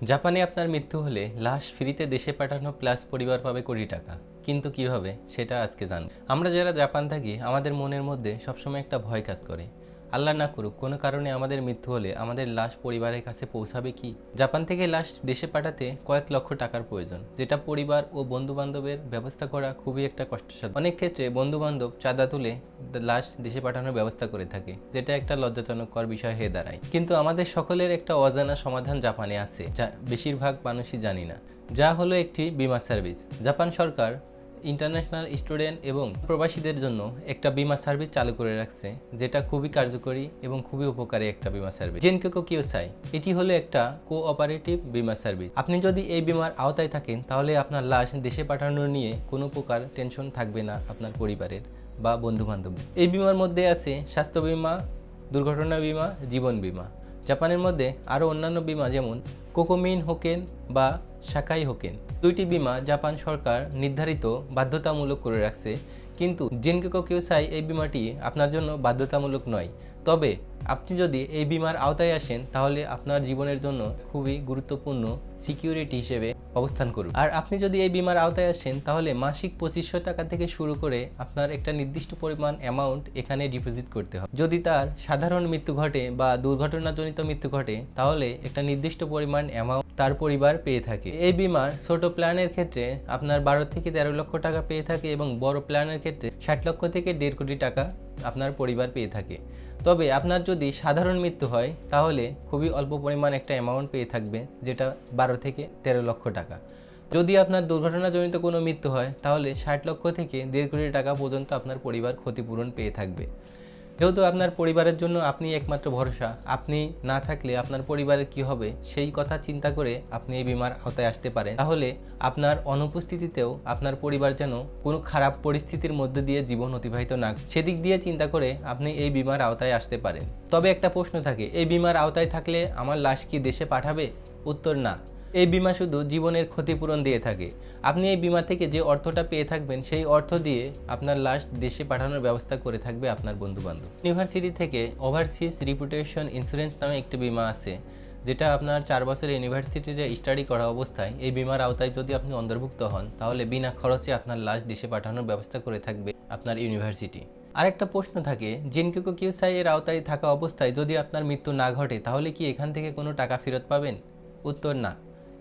জাপানে আপনার মৃত্যু হলে লাশ ফ্রিতে দেশে পাঠানো প্লাস পরিবার পাবে কোটি টাকা। কিন্তু কিভাবে সেটা আজকে জানব। আমরা যারা জাপান থাকি আমাদের মনের মধ্যে সবসময় একটা ভয় কাজ করে, আল্লাহ না করুক কোনো কারণে আমাদের মৃত্যু হলে আমাদের লাশ পরিবারের কাছে পৌঁছাবে কি। জাপান থেকে লাশ দেশে পাঠাতে কয়েক লক্ষ টাকার প্রয়োজন, যেটা পরিবার ও বন্ধু বান্ধবের ব্যবস্থা করা খুবই একটা কষ্টসাধ্য। অনেক ক্ষেত্রে বন্ধু বান্ধব চাঁদা তুলে লাশ দেশে পাঠানোর ব্যবস্থা করে থাকে, যেটা একটা লজ্জাজনকর বিষয় হয়ে দাঁড়ায়। কিন্তু আমাদের সকলের একটা অজানা সমাধান জাপানে আছে, যা বেশিরভাগ মানুষই জানি না, যা হলো একটি বীমা সার্ভিস। জাপান সরকার ইন্টারন্যাশনাল স্টুডেন্ট এবং প্রবাসীদের জন্য একটা বীমা সার্ভিস চালু করে রাখছে, যেটা খুবই কার্যকরী এবং খুবই উপকারী একটা বীমা সার্ভিস, জেনকেকো কিয়োসাই। এটি হলো একটা কোঅপারেটিভ বীমা সার্ভিস। আপনি যদি এই বীমার আওতায় থাকেন তাহলে আপনার লাশ দেশে পাঠানো নিয়ে কোনো প্রকার টেনশন থাকবে না আপনার পরিবারের বা বন্ধু বান্ধব। এই বীমার মধ্যে আছে স্বাস্থ্য বীমা, দুর্ঘটনা বীমা, জীবন বীমা। জাপানের মধ্যে আরও অন্যান্য বীমা যেমন কোকোমিন হোকেন বা সাকাই হোকেন, দুইটি বীমা জাপান সরকার নির্ধারিত বাধ্যতামূলক করে রাখছে। কিন্তু জেনকেকো কিয়োসাই এই বীমাটি আপনার জন্য বাধ্যতামূলক নয়। তবে আপনি যদি এই বীমার আওতায় আসেন তাহলে আপনার জীবনের জন্য খুবই গুরুত্বপূর্ণ সিকিউরিটি হিসেবে অবস্থান করুন। আর আপনি যদি এই বীমার আওতায় আসেন তাহলে মাসিক 2500 টাকা থেকে শুরু করে আপনার একটা নির্দিষ্ট পরিমাণ অ্যামাউন্ট এখানে ডিপোজিট করতে হবে। যদি তার সাধারণ মৃত্যু ঘটে বা দুর্ঘটনাজনিত মৃত্যু ঘটে তাহলে একটা নির্দিষ্ট পরিমাণ অ্যামাউন্ট তার পরিবার পেয়ে থাকে। এই বীমার ছোট প্ল্যানের ক্ষেত্রে আপনার 12 থেকে 13 লক্ষ টাকা পেয়ে থাকে এবং বড় প্ল্যানের ক্ষেত্রে 60 লক্ষ থেকে 1.5 কোটি টাকা আপনার পরিবার পেয়ে থাকে। তবে আপনার যদি সাধারণ মৃত্যু হয় তাহলে খুবই অল্প পরিমাণ একটা অ্যামাউন্ট পেয়ে থাকবে, যেটা 12 থেকে 13 লক্ষ টাকা। যদি আপনার দুর্ঘটনাজনিত কোনো মৃত্যু হয় তাহলে 60 লক্ষ থেকে 1.5 কোটি টাকা পর্যন্ত আপনার পরিবার ক্ষতিপূরণ পেয়ে থাকবে। যেহেতু আপনার পরিবারের জন্য আপনি একমাত্র ভরসা, আপনি না থাকলে আপনার পরিবারের কি হবে সেই কথা চিন্তা করে আপনি এই বীমার আওতায় আসতে পারেন। তাহলে আপনার অনুপস্থিতিতেও আপনার পরিবার যেন কোনো খারাপ পরিস্থিতির মধ্যে দিয়ে জীবন অতিবাহিত না, সেদিক দিয়ে চিন্তা করে আপনি এই বীমার আওতায় আসতে পারেন। তবে একটা প্রশ্ন থাকে, এই বীমার আওতায় থাকলে আমার লাশ কি দেশে পাঠাবে? উত্তর না। এই বীমা শুধু জীবনের ক্ষতিপূরণ দিয়ে থাকে। আপনি এই বীমা থেকে যে অর্থটা পেয়ে থাকবেন সেই অর্থ দিয়ে আপনার লাশ দেশে পাঠানোর ব্যবস্থা করে থাকবে আপনার বন্ধুবান্ধব। ইউনিভার্সিটি থেকে ওভারসিজ রিপুটেশন ইন্স্যুরেন্স নামে একটি বীমা আছে, যেটা আপনার 4 বছর ইউনিভার্সিটিতে স্টাডি করা অবস্থায় এই বীমার আওতায় যদি আপনি অন্তর্ভুক্ত হন তাহলে বিনা খরচে আপনার লাশ দেশে পাঠানোর ব্যবস্থা করে থাকবে আপনার ইউনিভার্সিটি। আরেকটা প্রশ্ন থাকে, জেনকেকো কিয়োসাই এর আওতায় থাকা অবস্থায় যদি আপনার মৃত্যু না ঘটে তাহলে কি এখান থেকে কোনো টাকা ফেরত পাবেন? উত্তর না।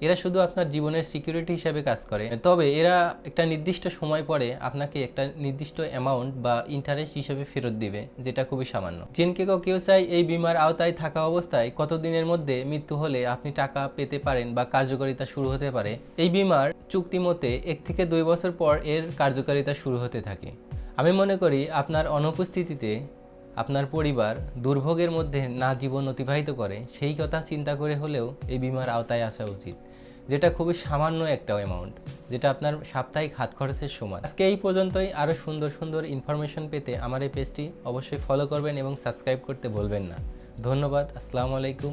এরা শুধু আপনার জীবনের সিকিউরিটি হিসাবে কাজ করে, তবে এরা একটা নির্দিষ্ট সময় পরে আপনাকে একটা নির্দিষ্ট অ্যামাউন্ট বা ইন্টারেস্ট হিসেবে ফেরত দিবে, যেটা খুবই সামান্য। জেনকেকো কিয়োসাই এই বীমার আওতায় থাকা অবস্থায় কতদিনের মধ্যে মৃত্যু হলে আপনি টাকা পেতে পারেন বা কার্যকারিতা শুরু হতে পারে, এই বীমার চুক্তি মতে 1 থেকে 2 বছর পর এর কার্যকারিতা শুরু হতে থাকে। আমি মনে করি আপনার অনুপস্থিতিতে আপনার পরিবার দুর্ভোগের মধ্যে না জীবন অতিবাহিত করে সেই কথা চিন্তা করে হলেও এই বীমার আওতায় আসা উচিত, যেটা খুবই সামান্য একটা অ্যামাউন্ট, যেটা আপনার সাপ্তাহিক হাত খরচের সমান। আজকে এই পর্যন্তই। আরও সুন্দর সুন্দর ইনফরমেশন পেতে আমার এই পেজটি অবশ্যই ফলো করবেন এবং সাবস্ক্রাইব করতে ভুলবেন না। ধন্যবাদ। আসসালামু আলাইকুম।